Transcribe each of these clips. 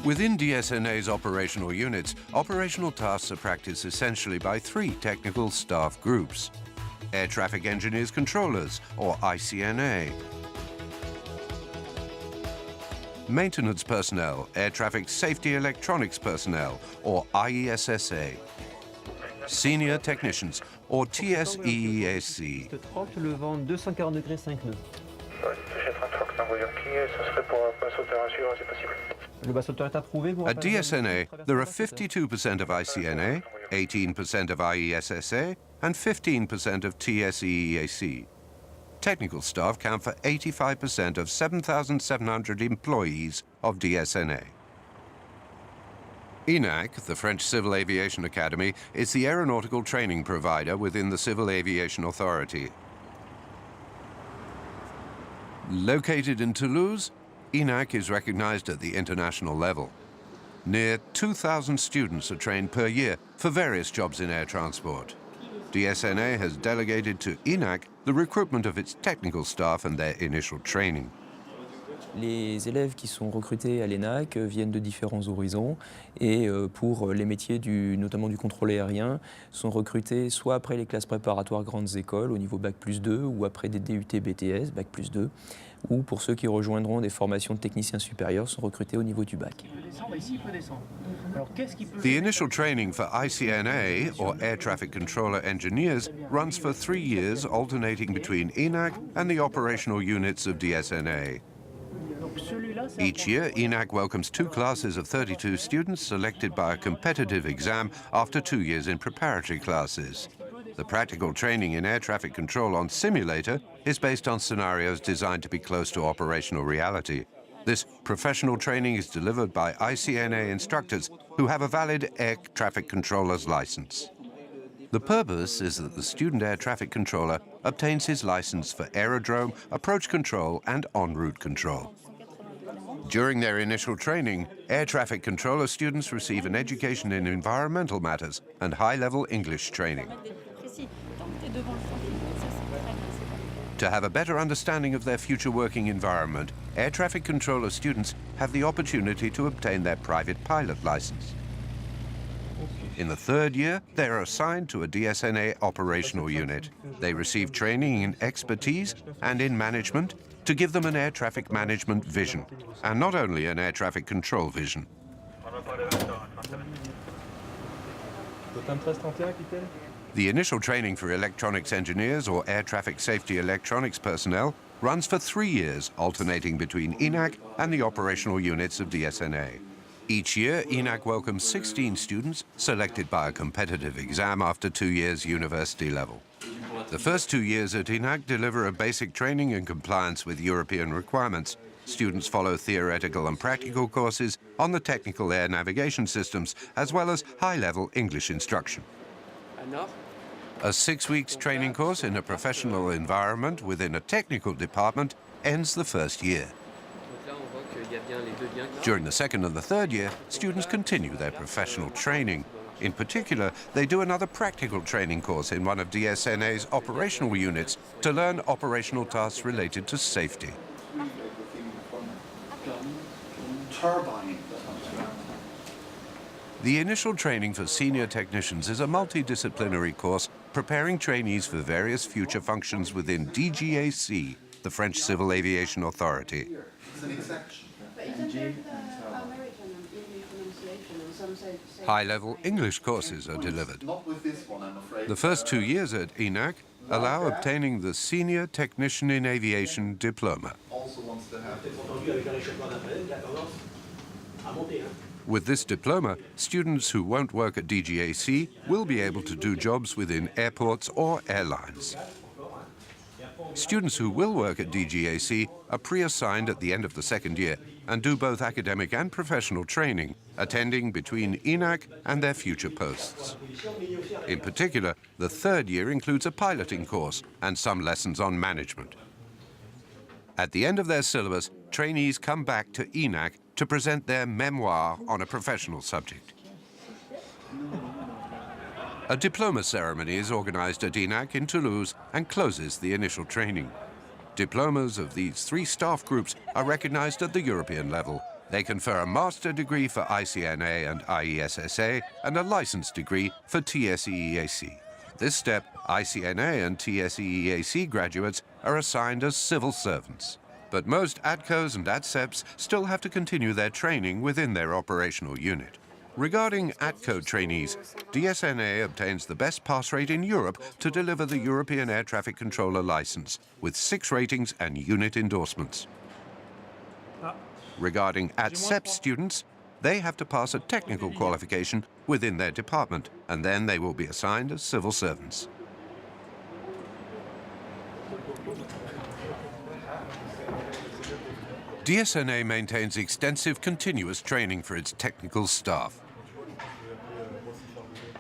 Within DSNA's operational units, operational tasks are practiced essentially by three technical staff groups: Air Traffic Engineers Controllers, or ICNA; Maintenance Personnel, Air Traffic Safety Electronics Personnel, or IESSA; Senior Technicians, or TSEAC. At DSNA, there are 52% of ICNA, 18% of IESSA, and 15% of TSEAC. Technical staff count for 85% of 7,700 employees of DSNA. ENAC, the French Civil Aviation Academy, is the aeronautical training provider within the Civil Aviation Authority. Located in Toulouse, ENAC is recognized at the international level. Near 2,000 students are trained per year for various jobs in air transport. DSNA has delegated to ENAC the recruitment of its technical staff and their initial training. Les élèves qui sont recrutés à l'ENAC viennent de différents horizons et pour les métiers notamment du contrôle aérien sont recrutés soit après les classes préparatoires grandes écoles au niveau Bac+2 ou après des DUT BTS, Bac+2, ou pour ceux qui rejoindront des formations de techniciens supérieurs sont recrutés au niveau du bac. The initial training for ICNA, or Air Traffic Controller Engineers, runs for 3 years, alternating between ENAC and the operational units of DSNA. Each year, ENAC welcomes 2 classes of 32 students selected by a competitive exam after 2 years in preparatory classes. The practical training in air traffic control on simulator is based on scenarios designed to be close to operational reality. This professional training is delivered by ICNA instructors who have a valid air traffic controller's license. The purpose is that the student air traffic controller obtains his license for aerodrome, approach control, and en route control. During their initial training, air traffic controller students receive an education in environmental matters and high-level English training. To have a better understanding of their future working environment, air traffic controller students have the opportunity to obtain their private pilot license. In the 3rd year, they are assigned to a DSNA operational unit. They receive training in expertise and in management to give them an air traffic management vision, and not only an air traffic control vision. The initial training for electronics engineers or air traffic safety electronics personnel runs for 3 years, alternating between ENAC and the operational units of DSNA. Each year, ENAC welcomes 16 students selected by a competitive exam after 2 years university level. The first 2 years at ENAC deliver a basic training in compliance with European requirements. Students follow theoretical and practical courses on the technical air navigation systems, as well as high-level English instruction. A 6-week training course in a professional environment within a technical department ends the first year. During the 2nd and the 3rd year, students continue their professional training. In particular, they do another practical training course in one of DSNA's operational units to learn operational tasks related to safety. The initial training for senior technicians is a multidisciplinary course preparing trainees for various future functions within DGAC, the French Civil Aviation Authority. High-level English courses are delivered. The first 2 years at ENAC allow obtaining the Senior Technician in Aviation diploma. With this diploma, students who won't work at DGAC will be able to do jobs within airports or airlines. Students who will work at DGAC are pre-assigned at the end of the 2nd year and do both academic and professional training, attending between ENAC and their future posts. In particular, the 3rd year includes a piloting course and some lessons on management. At the end of their syllabus, trainees come back to ENAC to present their memoir on a professional subject. A diploma ceremony is organized at ENAC in Toulouse and closes the initial training. Diplomas of these 3 staff groups are recognized at the European level, They confer a master degree for ICNA and IESSA and a license degree for TSEAC. This step, ICNA and TSEAC graduates are assigned as civil servants. But most ATCOs and ATSEPs still have to continue their training within their operational unit. Regarding ATCO trainees, DSNA obtains the best pass rate in Europe to deliver the European Air Traffic Controller license, with 6 ratings and unit endorsements. Regarding ATSEP students, they have to pass a technical qualification within their department, and then they will be assigned as civil servants. DSNA maintains extensive continuous training for its technical staff.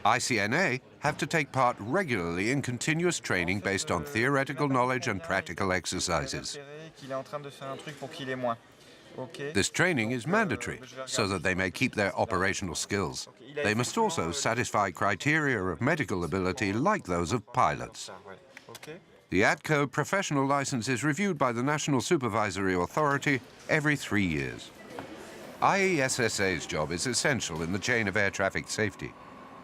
ICNA have to take part regularly in continuous training based on theoretical knowledge and practical exercises. This training is mandatory so that they may keep their operational skills. They must also satisfy criteria of medical ability like those of pilots. The ATCO professional license is reviewed by the National Supervisory Authority every 3 years. IESSA's job is essential in the chain of air traffic safety.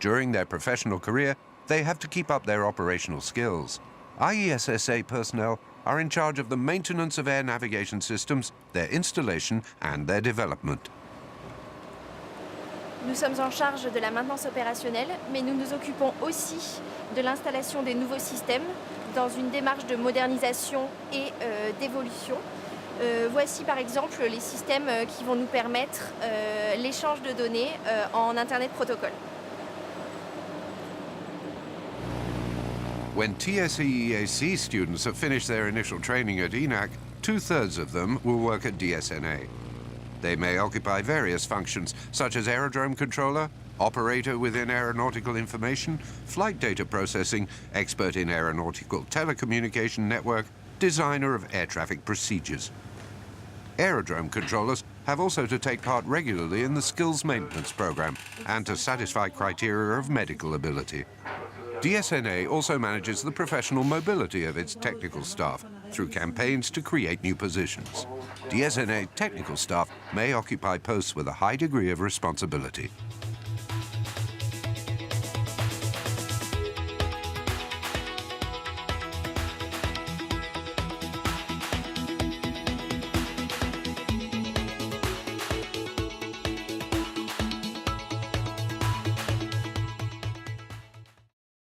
During their professional career, they have to keep up their operational skills. IESSA personnel are in charge of the maintenance of air navigation systems, their installation and their development. Nous sommes en charge de la maintenance opérationnelle, mais nous nous occupons aussi de l'installation des nouveaux systèmes dans une démarche de modernisation et d'évolution. Voici par exemple les systèmes qui vont nous permettre l'échange de données en Internet protocole. When TSEAC students have finished their initial training at ENAC, 2/3 of them will work at DSNA. They may occupy various functions, such as aerodrome controller, operator within aeronautical information, flight data processing, expert in aeronautical telecommunication network, designer of air traffic procedures. Aerodrome controllers have also to take part regularly in the skills maintenance program and to satisfy criteria of medical ability. DSNA also manages the professional mobility of its technical staff through campaigns to create new positions. DSNA technical staff may occupy posts with a high degree of responsibility.